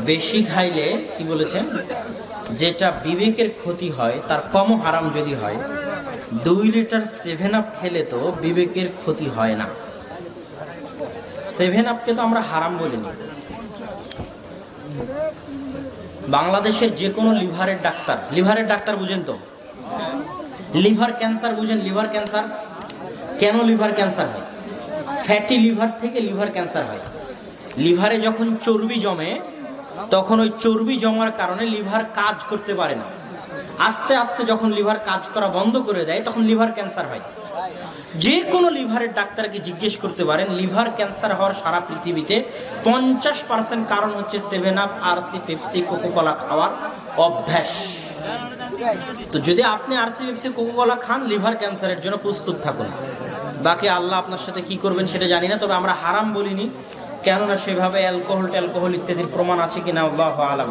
বেশি খাইলে কি বলেছেন, যেটা বিবেকের ক্ষতি হয় তার কম হারাম যদি হয়, 2 লিটার 7 আপ খেলে তো বিবেকের ক্ষতি হয় না। 7 আপকে তো আমরা হারাম বলিনি। বাংলাদেশের যে কোনো লিভারের ডাক্তার বুঝেন তো, লিভার ক্যান্সার বুঝেন? লিভার ক্যান্সার কেন লিভার ক্যান্সার হয়? ফ্যাটি লিভার থেকে লিভার ক্যান্সার হয়। লিভারে যখন চর্বি জমে তখন ওই চর্বি জমার কারণে লিভার কাজ করতে পারে না। আস্তে আস্তে যখন লিভার কাজ করা বন্ধ করে দেয় তখন লিভার ক্যান্সার হয়। যে কোনো লিভারের ডাক্তারকে জিজ্ঞেস করতে পারেন, লিভার ক্যান্সার হওয়ার সারা পৃথিবীতে 50% কারণ হচ্ছে 7 আপ, আরসি, পেপসি, কোকোকোলা খাওয়ার অভ্যাস। তো যদি আপনি আরসি, পেপসি, কোকোকোলা খান, লিভার ক্যান্সারের জন্য প্রস্তুত থাকুন। বাকি আল্লাহ আপনার সাথে কি করবেন সেটা জানি না, তবে আমরা হারাম বলিনি, কেননা সেভাবে অ্যালকোহল ইত্যাদির প্রমাণ আছে কিনা আল্লাহু আলাম।